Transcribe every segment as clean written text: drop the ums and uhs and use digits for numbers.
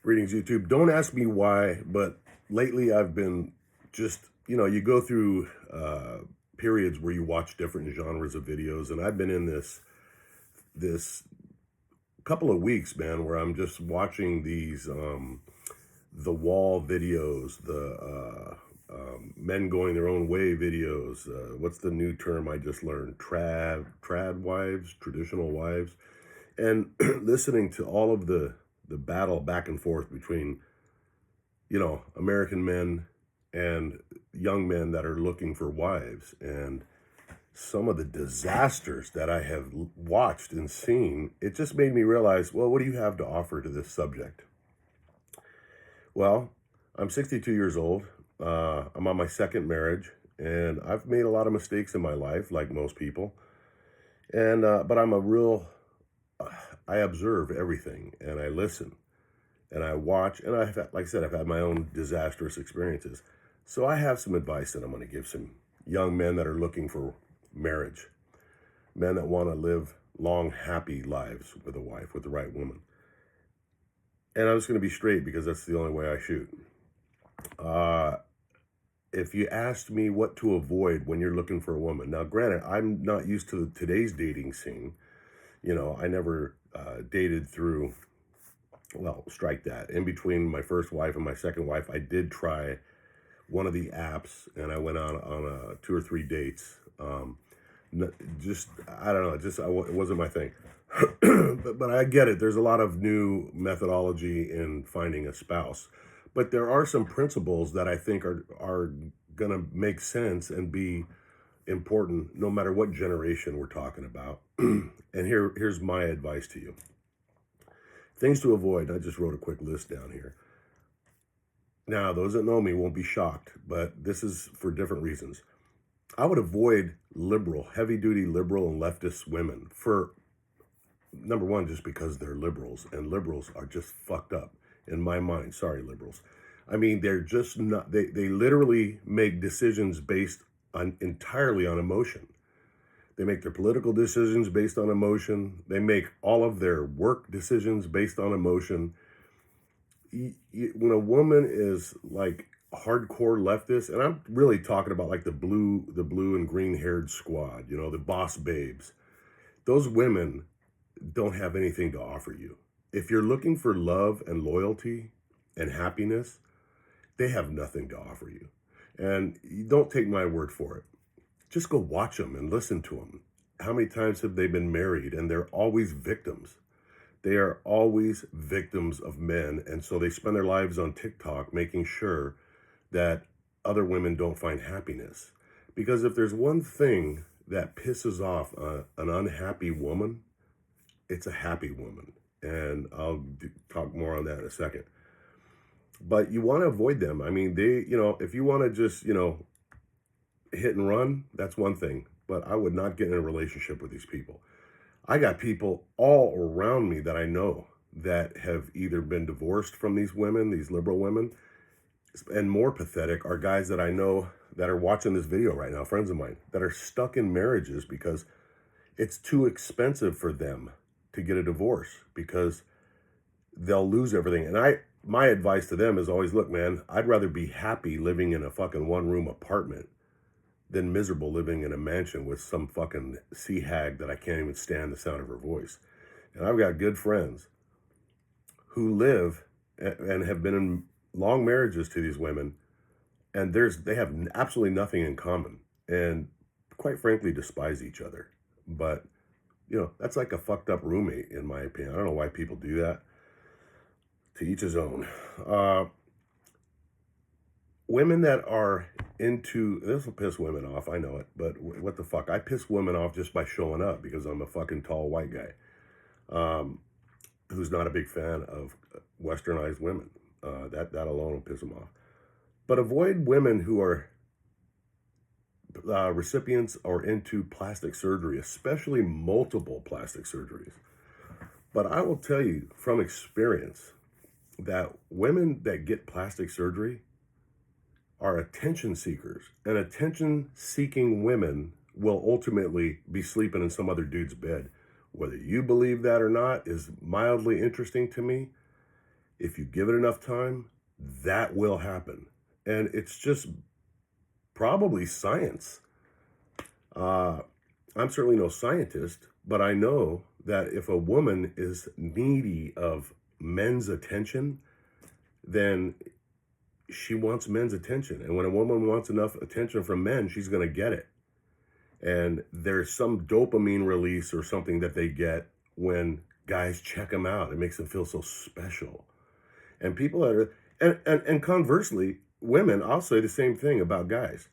Greetings, YouTube. Don't ask me why, but lately I've been just, you go through periods where you watch different genres of videos, and I've been in this couple of weeks, man, where I'm just watching these the wall videos, the men going their own way videos. What's the new term I just learned? Trad wives, traditional wives, and listening to all of the battle back and forth between American men and young men that are looking for wives, and some of the disasters that I have watched and seen. It just made me realize, well, what do you have to offer to this subject? Well, I'm 62 years old. I'm on my second marriage, and I've made a lot of mistakes in my life, like most people. And but I'm a real. I observe everything, and I listen, and I watch, and like I said, I've had my own disastrous experiences. So I have some advice that I'm going to give some young men that are looking for marriage, men that want to live long, happy lives with a wife, with the right woman. And I'm just going to be straight because that's the only way I shoot. If you asked me what to avoid when you're looking for a woman, now granted, I'm not used to today's dating scene. I never dated through, well, strike that. In between my first wife and my second wife, I did try one of the apps, and I went on 2 or 3 dates. Just, I don't know, it wasn't my thing. but I get it. There's a lot of new methodology in finding a spouse, but there are some principles that I think are gonna make sense and be important no matter what generation we're talking about. And here's my advice to you. Things to avoid. I just wrote a quick list down here. Now, those that know me won't be shocked, but this is for different reasons. I would avoid heavy-duty liberal and leftist women for, number one, just because they're liberals, and liberals are just fucked up in my mind. Sorry, liberals. I mean, they're just not, they literally make decisions based entirely on emotion. They make their political decisions based on emotion. They make all of their work decisions based on emotion. When a woman is like hardcore leftist, and I'm really talking about like the blue and green haired squad, the boss babes, those women don't have anything to offer you. If you're looking for love and loyalty and happiness, they have nothing to offer you. And you don't take my word for it. Just go watch them and listen to them. How many times have they been married? And they're always victims. They are always victims of men. And so they spend their lives on TikTok making sure that other women don't find happiness. Because if there's one thing that pisses off an unhappy woman, it's a happy woman. And I'll talk more on that in a second. But you want to avoid them. I mean, if you want to just, hit and run, that's one thing. But I would not get in a relationship with these people. I got people all around me that I know that have either been divorced from these women, these liberal women, and more pathetic are guys that I know that are watching this video right now, friends of mine, that are stuck in marriages because it's too expensive for them to get a divorce because they'll lose everything. And my advice to them is always, look, man, I'd rather be happy living in a fucking one-room apartment than miserable living in a mansion with some fucking sea hag that I can't even stand the sound of her voice. And I've got good friends who live and have been in long marriages to these women, and they have absolutely nothing in common, and quite frankly despise each other. But that's like a fucked up roommate, in my opinion. I don't know why people do that. To each his own. Women that are into, this will piss women off, I know it, but what the fuck? I piss women off just by showing up because I'm a fucking tall white guy who's not a big fan of westernized women. That alone will piss them off. But avoid women who are recipients or into plastic surgery, especially multiple plastic surgeries. But I will tell you from experience that women that get plastic surgery are attention seekers, and attention-seeking women will ultimately be sleeping in some other dude's bed. Whether you believe that or not is mildly interesting to me. If you give it enough time, that will happen. And it's just probably science. Uh, I'm certainly no scientist, but I know that if a woman is needy of men's attention, then she wants men's attention. And when a woman wants enough attention from men, she's going to get it. And there's some dopamine release or something that they get when guys check them out. It makes them feel so special. And people are, and conversely, women, I'll say the same thing about guys.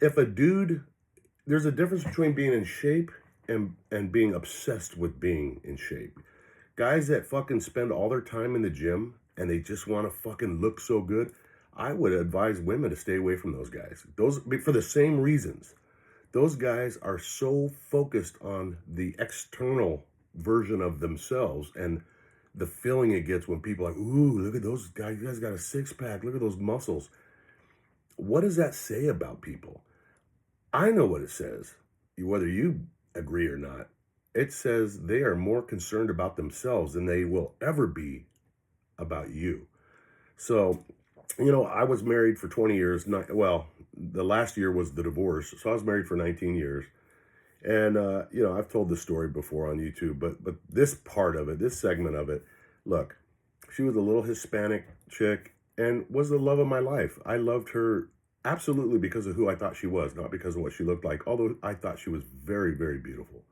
If a dude, there's a difference between being in shape and being obsessed with being in shape. Guys that fucking spend all their time in the gym and they just want to fucking look so good, I would advise women to stay away from those guys. Those, for the same reasons. Those guys are so focused on the external version of themselves and the feeling it gets when people are like, ooh, look at those guys. You guys got a six pack. Look at those muscles. What does that say about people? I know what it says, whether you agree or not. It says they are more concerned about themselves than they will ever be about you. So, I was married for 20 years. Well, the last year was the divorce. So I was married for 19 years. And, I've told this story before on YouTube, but this part of it, this segment of it, look, she was a little Hispanic chick and was the love of my life. I loved her absolutely because of who I thought she was, not because of what she looked like, although I thought she was very, very beautiful.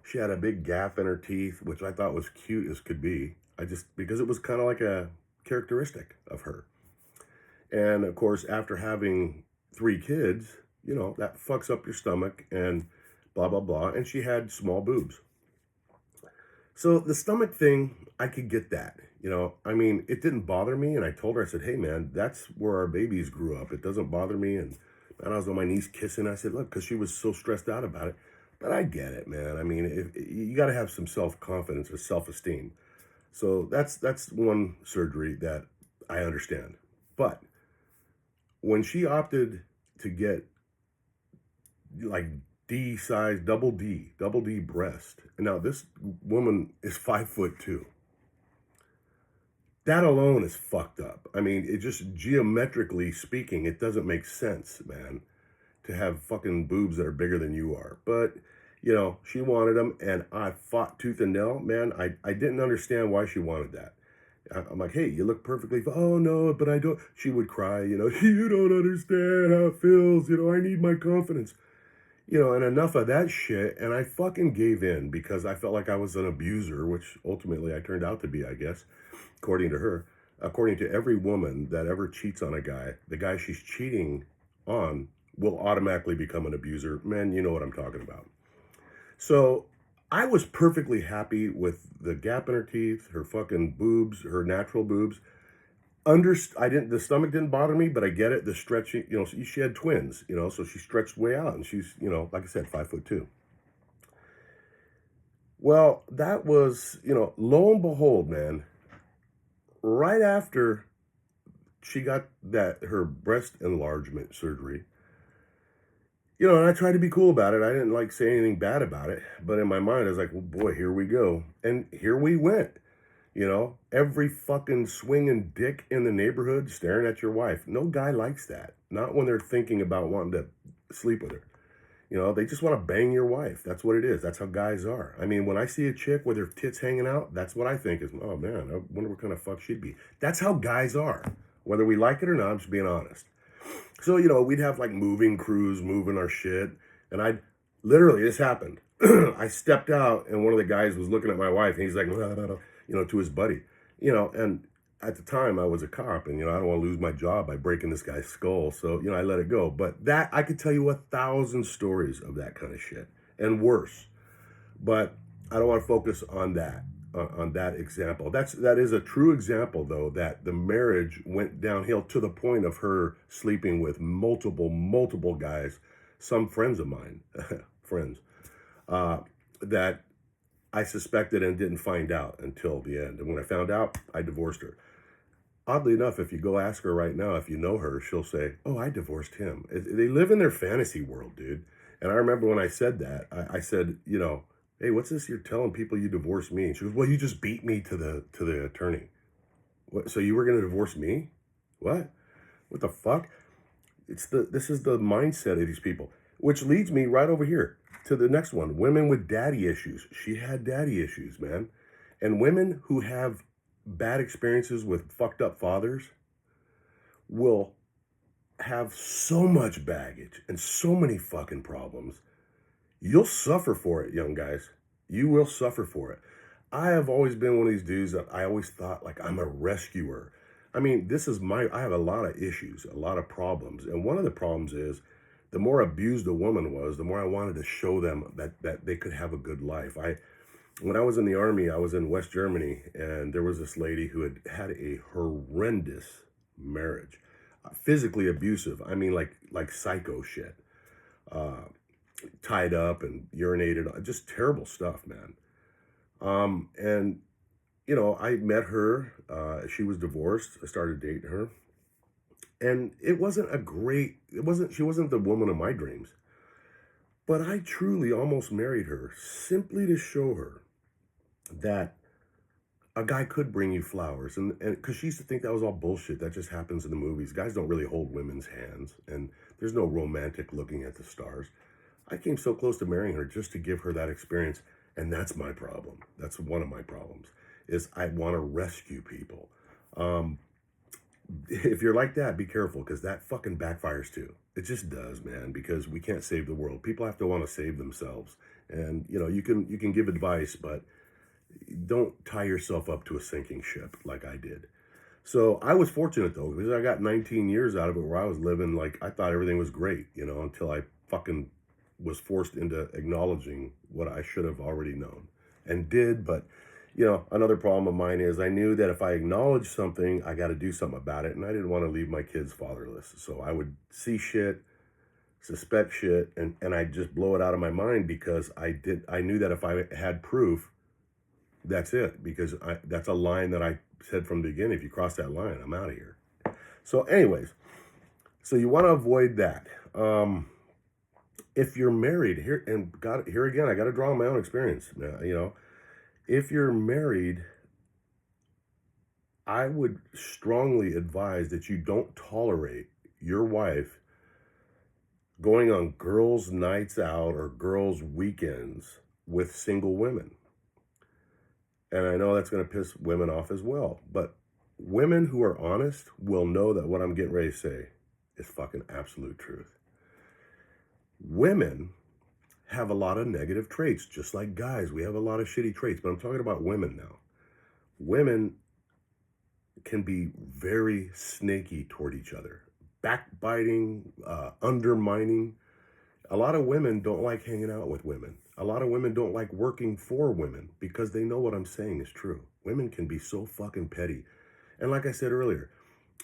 She had a big gap in her teeth, which I thought was cute as could be. Because it was kind of like a characteristic of her. And of course, after having 3 kids, that fucks up your stomach and blah, blah, blah. And she had small boobs. So the stomach thing, I could get that. It didn't bother me. And I told her, I said, hey, man, that's where our babies grew up. It doesn't bother me. And I was on my knees kissing. I said, look, because she was so stressed out about it. But I get it, man. You got to have some self-confidence or self-esteem. So that's one surgery that I understand. But when she opted to get like D size, double D breast, and now this woman is 5'2". That alone is fucked up. It just geometrically speaking, it doesn't make sense, man, to have fucking boobs that are bigger than you are. But she wanted them, and I fought tooth and nail, man. I didn't understand why she wanted that. I'm like, hey, you look perfectly. Oh no, but I don't. She would cry, you don't understand how it feels. I need my confidence. And enough of that shit. And I fucking gave in because I felt like I was an abuser, which ultimately I turned out to be, I guess, according to her. According to every woman that ever cheats on a guy, the guy she's cheating on will automatically become an abuser. Man, you know what I'm talking about. So I was perfectly happy with the gap in her teeth, her fucking boobs, her natural boobs. The stomach didn't bother me, but I get it. The stretching, she had twins, so she stretched way out, and she's, like I said, 5'2". Well, that was, lo and behold, man, right after she got her breast enlargement surgery, and I tried to be cool about it. I didn't like say anything bad about it, but in my mind, I was like, well, boy, here we go. And here we went. Every fucking swinging dick in the neighborhood staring at your wife. No guy likes that. Not when they're thinking about wanting to sleep with her. They just want to bang your wife. That's what it is. That's how guys are. When I see a chick with her tits hanging out, that's what I think is, oh man, I wonder what kind of fuck she'd be. That's how guys are. Whether we like it or not, I'm just being honest. So, we'd have like moving crews moving our shit. And this happened. I stepped out and one of the guys was looking at my wife and he's like, to his buddy, and at the time I was a cop and, I don't want to lose my job by breaking this guy's skull. So, I let it go. But that, I could tell you 1,000 stories of that kind of shit and worse. But I don't want to focus on that example. That is a true example, though, that the marriage went downhill to the point of her sleeping with multiple guys, some friends of mine, that I suspected and didn't find out until the end. And when I found out, I divorced her. Oddly enough, if you go ask her right now, if you know her, she'll say, oh, I divorced him. They live in their fantasy world, dude. And I remember when I said that, I said, hey, what's this you're telling people you divorced me? And she goes, well, you just beat me to the attorney. What, so you were going to divorce me? What? What the fuck? This is the mindset of these people, which leads me right over here to the next one. Women with daddy issues. She had daddy issues, man. And women who have bad experiences with fucked up fathers will have so much baggage and so many fucking problems. You'll suffer for it, young guys. You will suffer for it. I have always been one of these dudes that I always thought like I'm a rescuer. I mean, I have a lot of issues, a lot of problems. And one of the problems is the more abused a woman was, the more I wanted to show them that they could have a good life. When I was in the army, I was in West Germany, and there was this lady who had had a horrendous marriage, physically abusive. I mean, like psycho shit, uh, tied up and urinated, just terrible stuff, man. And I met her. She was divorced. I started dating her, and she wasn't the woman of my dreams. But I truly almost married her simply to show her that a guy could bring you flowers, and because she used to think that was all bullshit. That just happens in the movies. Guys don't really hold women's hands, and there's no romantic looking at the stars. I came so close to marrying her just to give her that experience, and that's my problem. That's one of my problems, is I want to rescue people. Um, if you're like that, be careful, because that fucking backfires too. It just does, man, because we can't save the world. People have to want to save themselves, and you can give advice, but don't tie yourself up to a sinking ship like I did. So I was fortunate though, because I got 19 years out of it where I was living like I thought everything was great, until I fucking was forced into acknowledging what I should have already known and did. But, another problem of mine is I knew that if I acknowledged something, I got to do something about it. And I didn't want to leave my kids fatherless. So I would see shit, suspect shit, and I'd just blow it out of my mind, because I knew that if I had proof, that's it, because that's a line that I said from the beginning. If you cross that line, I'm out of here. So anyways, so you want to avoid that. If you're married here, and here again, I got to draw on my own experience. If you're married, I would strongly advise that you don't tolerate your wife going on girls' nights out or girls' weekends with single women. And I know that's going to piss women off as well. But women who are honest will know that what I'm getting ready to say is fucking absolute truth. Women have a lot of negative traits, just like guys. We have a lot of shitty traits, but I'm talking about women now. Women can be very snaky toward each other, backbiting, undermining. A lot of women don't like hanging out with women. A lot of women don't like working for women, because they know what I'm saying is true. Women can be so fucking petty. And like I said earlier,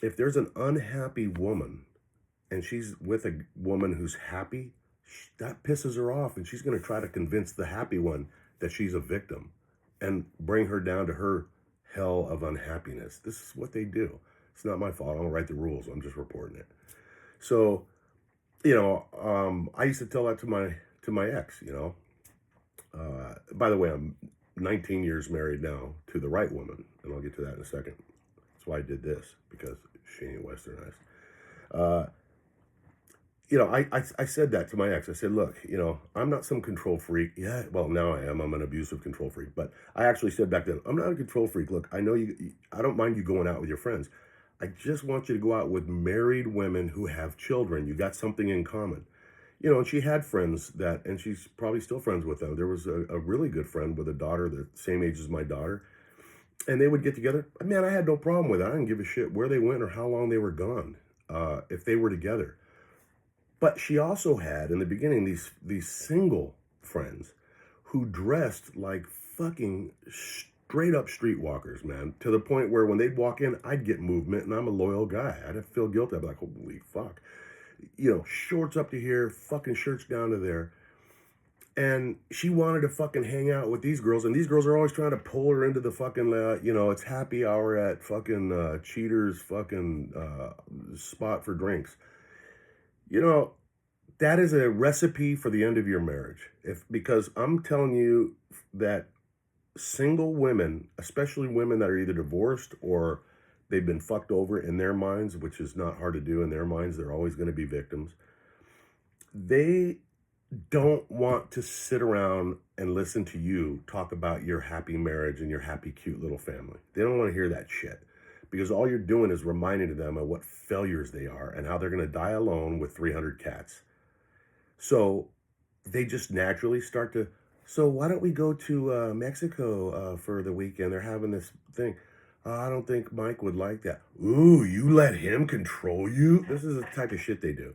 if there's an unhappy woman and she's with a woman who's happy, that pisses her off, and she's going to try to convince the happy one that she's a victim and bring her down to her hell of unhappiness. This is what they do. It's not my fault. I don't write the rules. I'm just reporting it. So, I used to tell that to my ex. By the way, I'm 19 years married now to the right woman, and I'll get to that in a second. That's why I did this, because she ain't westernized. I said that to my ex. I said, look, I'm not some control freak. Yeah, well, now I am. I'm an abusive control freak. But I actually said back then, I'm not a control freak. Look, I know I don't mind you going out with your friends. I just want you to go out with married women who have children. You got something in common. And she had friends and she's probably still friends with them. There was a really good friend with a daughter the same age as my daughter. And they would get together. Man, I had no problem with it. I didn't give a shit where they went or how long they were gone, if they were together. But she also had, in the beginning, these single friends who dressed like fucking straight up streetwalkers, man, to the point where when they'd walk in, I'd get movement, and I'm a loyal guy. I'd feel guilty. I'd be like, holy fuck. Shorts up to here, fucking shirts down to there. And she wanted to fucking hang out with these girls, and these girls are always trying to pull her into the fucking, it's happy hour at fucking Cheater's fucking spot for drinks. That is a recipe for the end of your marriage. Because I'm telling you that single women, especially women that are either divorced or They've been fucked over in their minds, which is not hard to do in their minds. They're always going to be victims. They don't want to sit around and listen to you talk about your happy marriage and your happy, cute little family. They don't want to hear that shit because all you're doing is reminding them of what failures they are and how they're going to die alone with 300 cats. So they just naturally start to, so why don't we go to Mexico for the weekend? They're having this thing. I don't think Mike would like that. Ooh, you let him control you? This is the type of shit they do.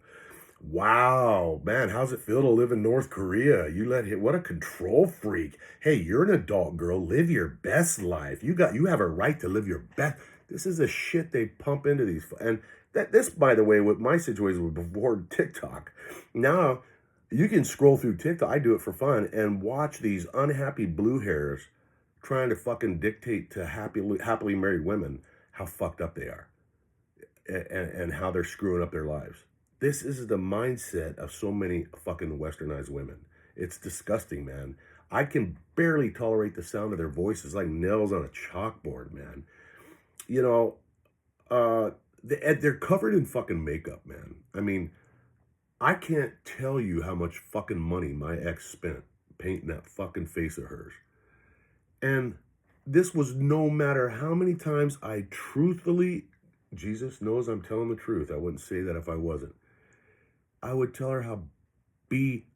Wow, man, how's it feel to live in North Korea? You let him, what a control freak. Hey, you're an adult girl. Live your best life. You have a right to live your best. This is the shit they pump into these. And this, by the way, what my situation was before TikTok. Now you can scroll through TikTok. I do it for fun and watch these unhappy blue hairs trying to fucking dictate to happily married women how fucked up they are and how they're screwing up their lives. This is the mindset of so many fucking westernized women. It's disgusting, man. I can barely tolerate the sound of their voices like nails on a chalkboard, man. You know, they're covered in fucking makeup, man. I mean, I can't tell you how much fucking money my ex spent painting that fucking face of hers. And this was no matter how many times I truthfully, Jesus knows I'm telling the truth. I wouldn't say that if I wasn't. I would tell her how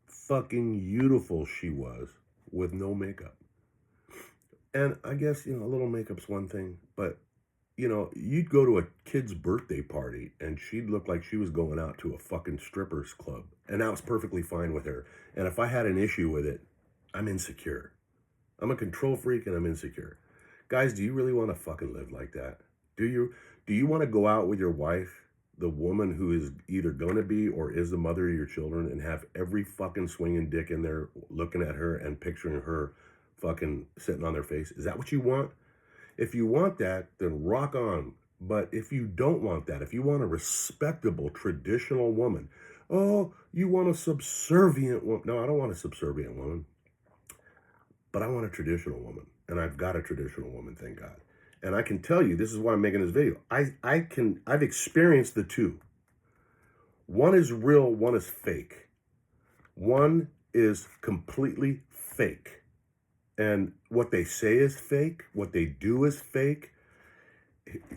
fucking beautiful she was with no makeup. And I guess, a little makeup's one thing, but, you'd go to a kid's birthday party and she'd look like she was going out to a fucking strippers club. And that was perfectly fine with her. And if I had an issue with it, I'm insecure. I'm a control freak and I'm insecure. Guys, do you really want to fucking live like that? Do you want to go out with your wife, the woman who is either going to be or is the mother of your children, and have every fucking swinging dick in there looking at her and picturing her fucking sitting on their face? Is that what you want? If you want that, then rock on. But if you don't want that, if you want a respectable, traditional woman, oh, you want a subservient woman. No, I don't want a subservient woman. But I want a traditional woman. And I've got a traditional woman, thank God. And I can tell you, this is why I'm making this video. I've experienced the two. One is real, one is fake. One is completely fake. And what they say is fake, what they do is fake.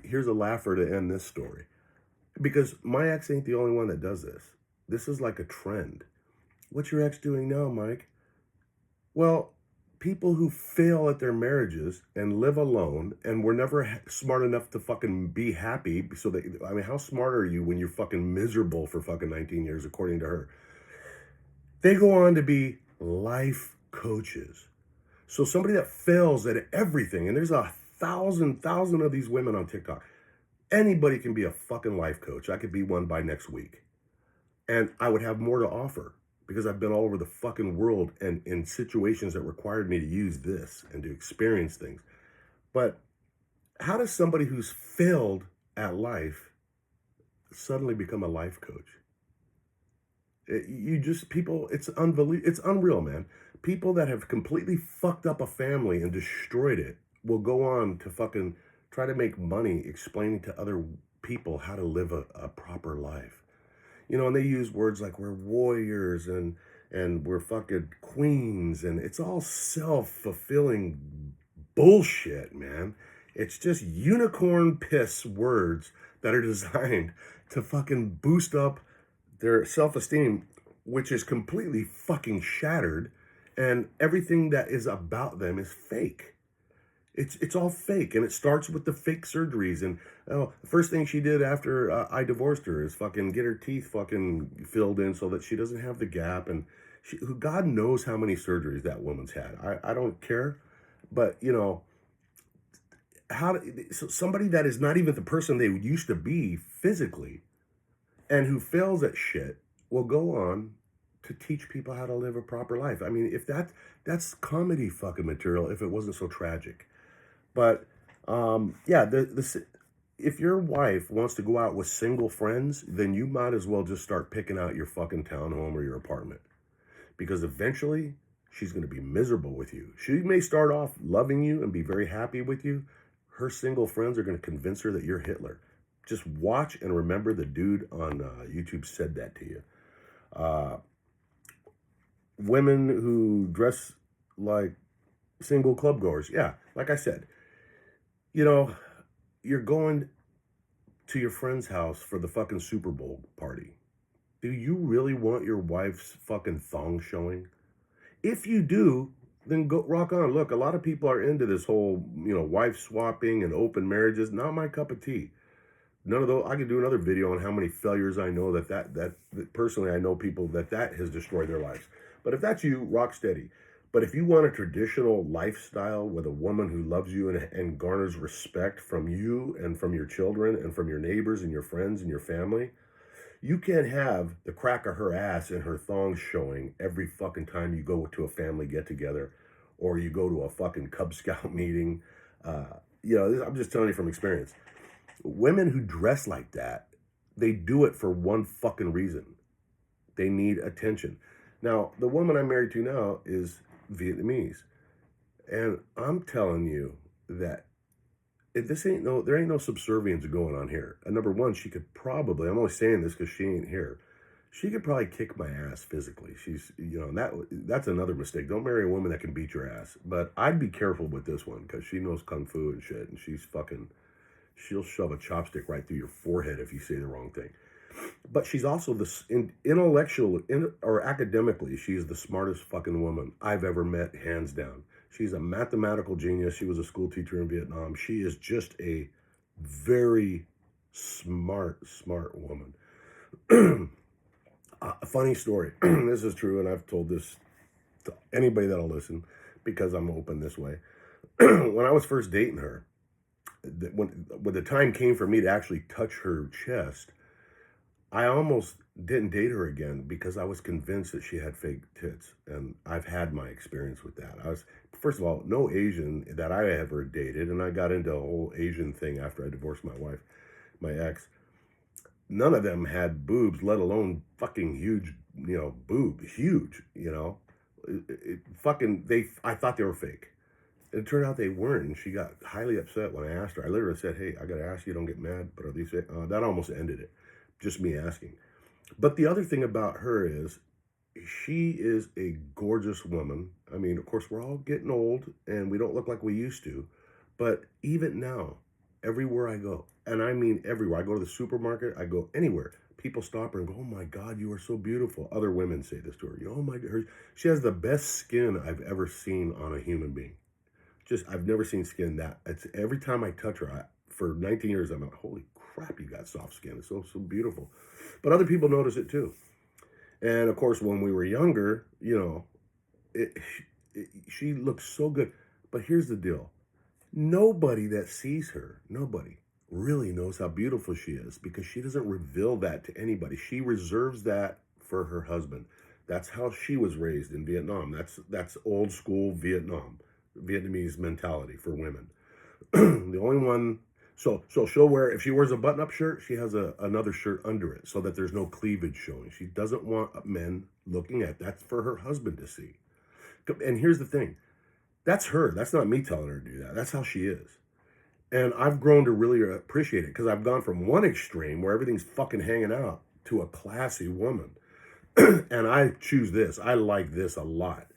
Here's a laugher to end this story. Because my ex ain't the only one that does this. This is like a trend. What's your ex doing now, Mike? Well, people who fail at their marriages and live alone and were never smart enough to fucking be happy. So how smart are you when you're fucking miserable for fucking 19 years, according to her? They go on to be life coaches. So somebody that fails at everything, and there's 1,000 of these women on TikTok. Anybody can be a fucking life coach. I could be one by next week. And I would have more to offer because I've been all over the fucking world and in situations that required me to use this and to experience things. But how does somebody who's failed at life suddenly become a life coach? It's unbelievable. It's unreal, man. People that have completely fucked up a family and destroyed it will go on to fucking try to make money explaining to other people how to live a proper life. And they use words like we're warriors and we're fucking queens, and it's all self-fulfilling bullshit, man. It's just unicorn piss words that are designed to fucking boost up their self-esteem, which is completely fucking shattered, and everything that is about them is fake. It's all fake, and it starts with the fake surgeries. And the first thing she did after I divorced her is fucking get her teeth fucking filled in so that she doesn't have the gap. And God knows how many surgeries that woman's had. I don't care, but so somebody that is not even the person they used to be physically, and who fails at shit, will go on to teach people how to live a proper life. I mean, if that's comedy fucking material, if it wasn't so tragic. But if your wife wants to go out with single friends, then you might as well just start picking out your fucking townhome or your apartment, because eventually she's going to be miserable with you. She may start off loving you and be very happy with you, her single friends are going to convince her that you're Hitler. Just watch and remember the dude on YouTube said that to you. Uh, Women who dress like single club goers. Yeah, like I said, you know, you're going to your friend's house for the fucking Super Bowl party. Do you really want your wife's fucking thong showing? If you do, then go rock on. Look, a lot of people are into this whole, wife swapping and open marriages. Not my cup of tea. None of those. I could do another video on how many failures I know that personally I know people that has destroyed their lives. But if that's you, rock steady. But if you want a traditional lifestyle with a woman who loves you and garners respect from you and from your children and from your neighbors and your friends and your family, you can't have the crack of her ass and her thong showing every fucking time you go to a family get together or you go to a fucking Cub Scout meeting. I'm just telling you from experience. Women who dress like that, they do it for one fucking reason. They need attention. Now, the woman I'm married to now is Vietnamese. And I'm telling you that there ain't no subservience going on here. And number one, she could probably, I'm only saying this because she ain't here. She could probably kick my ass physically. She's, that's another mistake. Don't marry a woman that can beat your ass. But I'd be careful with this one because she knows kung fu and shit. And she'll shove a chopstick right through your forehead if you say the wrong thing. But she's also or academically, she's the smartest fucking woman I've ever met, hands down. She's a mathematical genius. She was a school teacher in Vietnam. She is just a very smart woman. A funny story. This is true, and I've told this to anybody that'll listen because I'm open this way. When I was first dating her, when the time came for me to actually touch her chest, I almost didn't date her again because I was convinced that she had fake tits. And I've had my experience with that. First of all, no Asian that I ever dated, and I got into a whole Asian thing after I divorced my wife, my ex. None of them had boobs, let alone fucking huge, huge, I thought they were fake. It turned out they weren't, and she got highly upset when I asked her. I literally said, "Hey, I got to ask you, don't get mad, but are these fake?" That almost ended it. Just me asking. But the other thing about her is she is a gorgeous woman. I mean, of course, we're all getting old and we don't look like we used to. But even now, everywhere I go, and I mean everywhere, I go to the supermarket, I go anywhere, people stop her and go, "Oh my God, you are so beautiful." Other women say this to her. "Oh my God, she has the best skin I've ever seen on a human being." I've never seen skin that. It's every time I touch her, for 19 years, I'm like, "Holy crap, you got soft skin. It's so beautiful." But other people notice it too. And of course, when we were younger, she looks so good. But here's the deal. Nobody that sees her, nobody really knows how beautiful she is because she doesn't reveal that to anybody. She reserves that for her husband. That's how she was raised in Vietnam. That's old school Vietnamese mentality for women. The only one, so she'll wear, if she wears a button-up shirt, she has another shirt under it so that there's no cleavage showing. She doesn't want men looking at that. That's for her husband to see. And here's the thing. That's her. That's not me telling her to do that. That's how she is. And I've grown to really appreciate it because I've gone from one extreme where everything's fucking hanging out to a classy woman. And I choose this. I like this a lot.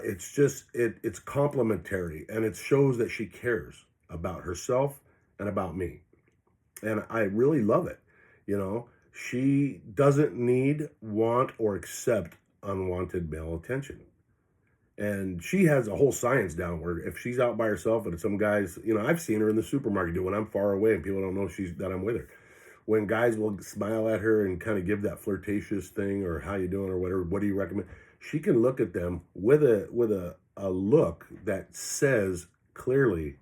It's just, it's complimentary and it shows that she cares about herself and about me. And I really love it. She doesn't need, want, or accept unwanted male attention. And she has a whole science down where if she's out by herself and some guys, I've seen her in the supermarket do when I'm far away and people don't know that I'm with her. When guys will smile at her and kind of give that flirtatious thing or how you doing or whatever, what do you recommend? She can look at them with a look that says clearly,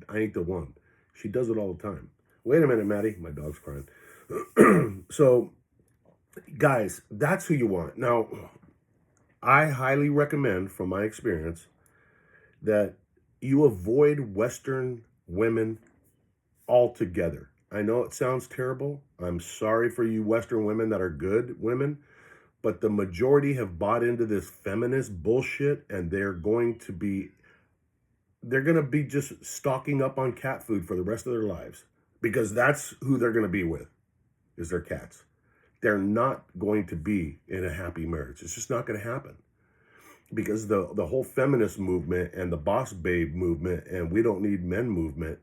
"I ain't the one." She does it all the time. Wait a minute, Maddie. My dog's crying. So, guys, that's who you want. Now, I highly recommend, from my experience, that you avoid Western women altogether. I know it sounds terrible. I'm sorry for you Western women that are good women, but the majority have bought into this feminist bullshit, and they're they're going to be just stocking up on cat food for the rest of their lives because that's who they're going to be with is their cats. They're not going to be in a happy marriage. It's just not going to happen because the whole feminist movement and the boss babe movement and we don't need men movement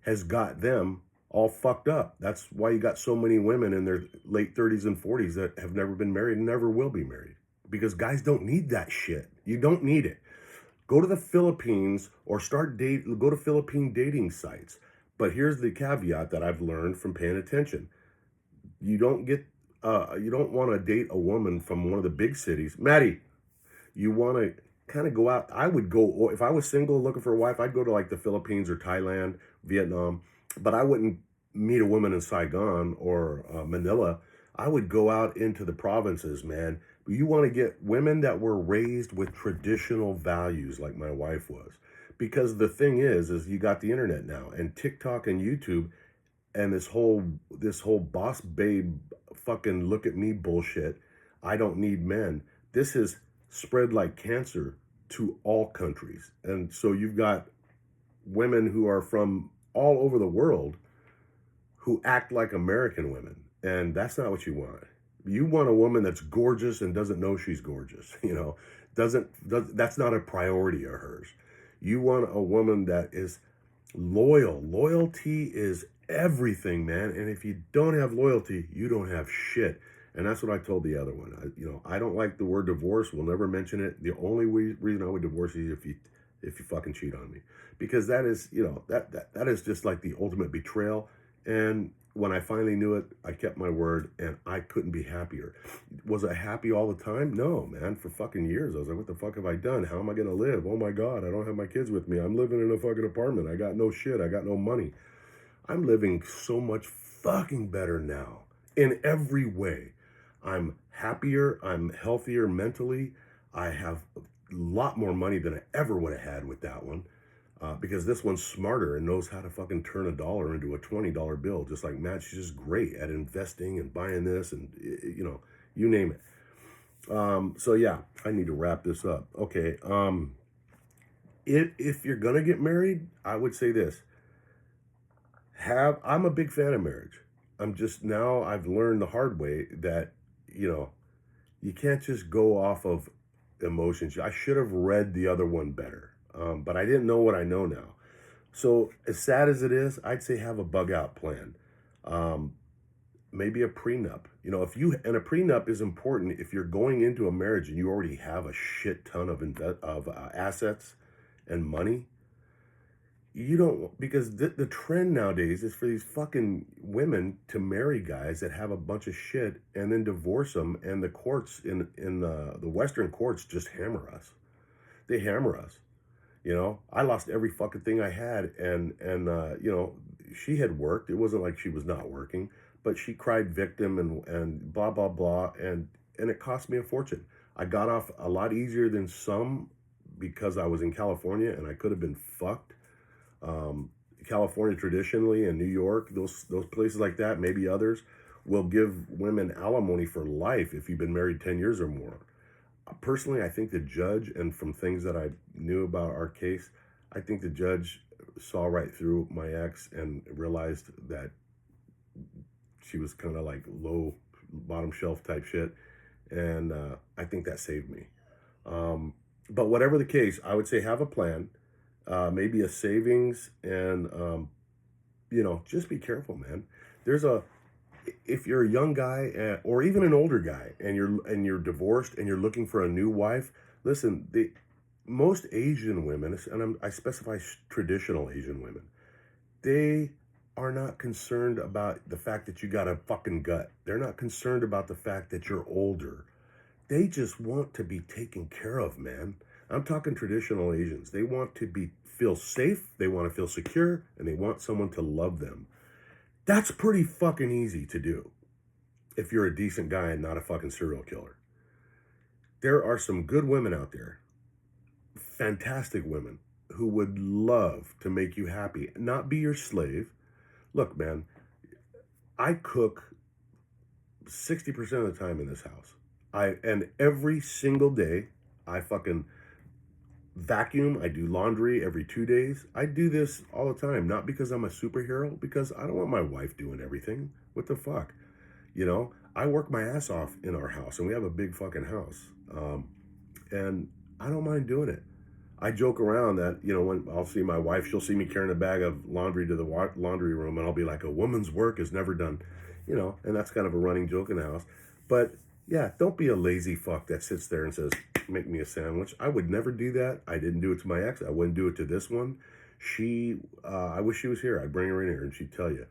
has got them all fucked up. That's why you got so many women in their late 30s and 40s that have never been married and never will be married because guys don't need that shit. You don't need it. Go to the Philippines or go to Philippine dating sites. But here's the caveat that I've learned from paying attention. You don't want to date a woman from one of the big cities. Maddie, you want to kind of go out. I would go, if I was single looking for a wife, I'd go to like the Philippines or Thailand, Vietnam, but I wouldn't meet a woman in Saigon or Manila. I would go out into the provinces, man. You want to get women that were raised with traditional values like my wife was. Because the thing is you got the internet now and TikTok and YouTube and this whole boss babe fucking look at me bullshit. I don't need men. This is spread like cancer to all countries. And so you've got women who are from all over the world who act like American women. And that's not what you want. You want a woman that's gorgeous and doesn't know she's gorgeous, that's not a priority of hers. You want a woman that is loyal. Loyalty is everything, man. And if you don't have loyalty, you don't have shit. And that's what I told the other one. I don't like the word divorce. We'll never mention it. The only reason I would divorce you is if you fucking cheat on me, because that is, that is just like the ultimate betrayal. And when I finally knew it, I kept my word, and I couldn't be happier. Was I happy all the time? No, man. For fucking years, I was like, what the fuck have I done? How am I gonna live? Oh my God, I don't have my kids with me. I'm living in a fucking apartment. I got no shit. I got no money. I'm living so much fucking better now in every way. I'm happier. I'm healthier mentally. I have a lot more money than I ever would have had with that one. Because this one's smarter and knows how to fucking turn a dollar into a $20 bill. Just like Matt, she's just great at investing and buying this and, you name it. So yeah, I need to wrap this up. Okay. If you're going to get married, I would say this. I'm a big fan of marriage. I've learned the hard way that, you can't just go off of emotions. I should have read the other one better. But I didn't know what I know now. So as sad as it is, I'd say have a bug out plan. Maybe a prenup. And a prenup is important if you're going into a marriage and you already have a shit ton of assets and money. You don't, because the trend nowadays is for these fucking women to marry guys that have a bunch of shit and then divorce them, and the courts in the Western courts just hammer us. They hammer us. I lost every fucking thing I had, and she had worked. It wasn't like she was not working, but she cried victim and blah blah blah, and it cost me a fortune. I got off a lot easier than some because I was in California and I could have been fucked. California traditionally and New York, those places like that, maybe others, will give women alimony for life if you've been married 10 years or more. Personally, I think the judge, and from things that I knew about our case, I think the judge saw right through my ex and realized that she was kind of like low, bottom shelf type shit. And I think that saved me. But whatever the case, I would say have a plan, maybe a savings, and, just be careful, man. If you're a young guy or even an older guy and you're divorced and you're looking for a new wife, listen, most Asian women, and I specify traditional Asian women, they are not concerned about the fact that you got a fucking gut. They're not concerned about the fact that you're older. They just want to be taken care of, man. I'm talking traditional Asians. They want to feel safe, they want to feel secure, and they want someone to love them. That's pretty fucking easy to do if you're a decent guy and not a fucking serial killer. There are some good women out there, fantastic women, who would love to make you happy, not be your slave. Look, man, I cook 60% of the time in this house. And every single day, I fucking vacuum. I do laundry every 2 days. I do this all the time, not because I'm a superhero, because I don't want my wife doing everything. What the fuck? You know, I work my ass off in our house, and we have a big fucking house. And I don't mind doing it. I joke around that, you know, when I'll see my wife, she'll see me carrying a bag of laundry to the laundry room, and I'll be like, a woman's work is never done, you know, and that's kind of a running joke in the house. But yeah, don't be a lazy fuck that sits there and says, make me a sandwich. I would never do that. I didn't do it to my ex. I wouldn't do it to this one. I wish she was here. I'd bring her in here and she'd tell you.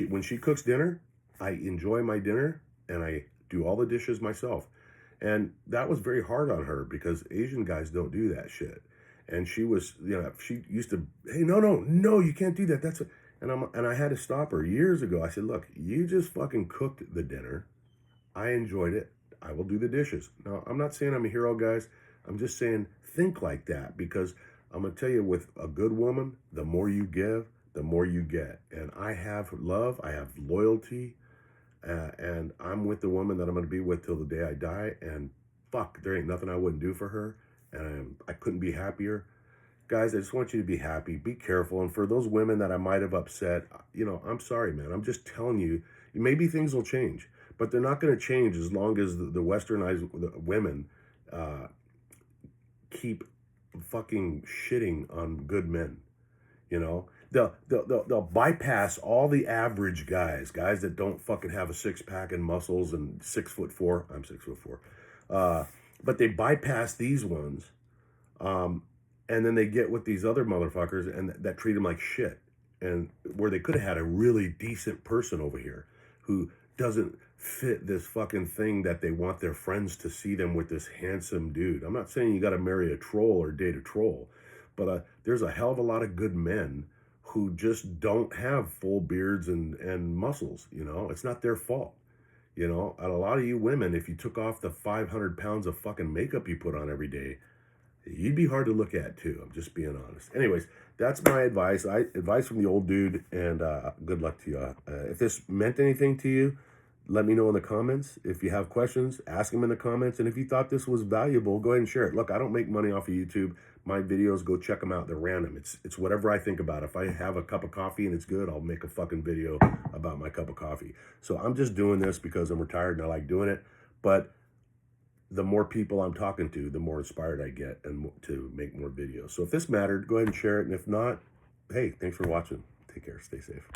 When she cooks dinner, I enjoy my dinner and I do all the dishes myself. And that was very hard on her because Asian guys don't do that shit. And she was, you know, she used to, hey, no, you can't do that. And I had to stop her years ago. I said, look, you just fucking cooked the dinner. I enjoyed it. I will do the dishes. Now, I'm not saying I'm a hero, guys. I'm just saying think like that, because I'm going to tell you, with a good woman, the more you give, the more you get. And I have love. I have loyalty. And I'm with the woman that I'm going to be with till the day I die. And fuck, there ain't nothing I wouldn't do for her. And I couldn't be happier. Guys, I just want you to be happy. Be careful. And for those women that I might have upset, you know, I'm sorry, man. I'm just telling you, maybe things will change. But they're not going to change as long as the westernized women keep fucking shitting on good men. You know, they'll bypass all the average guys that don't fucking have a six pack and muscles and 6'4". I'm 6'4". But they bypass these ones, and then they get with these other motherfuckers and that treat them like shit. And where they could have had a really decent person over here who doesn't fit this fucking thing that they want their friends to see them with, this handsome dude. I'm not saying you got to marry a troll or date a troll, but there's a hell of a lot of good men who just don't have full beards and muscles. You know, it's not their fault. You know, and a lot of you women, if you took off the 500 pounds of fucking makeup you put on every day, you'd be hard to look at too. I'm just being honest. Anyways, that's my advice. Advice from the old dude, and good luck to you. If this meant anything to you, let me know in the comments. If you have questions, ask them in the comments. And if you thought this was valuable, go ahead and share it. Look, I don't make money off of YouTube. My videos, go check them out. They're random. It's whatever I think about. If I have a cup of coffee and it's good, I'll make a fucking video about my cup of coffee. So I'm just doing this because I'm retired and I like doing it. But the more people I'm talking to, the more inspired I get and to make more videos. So if this mattered, go ahead and share it. And if not, hey, thanks for watching. Take care. Stay safe.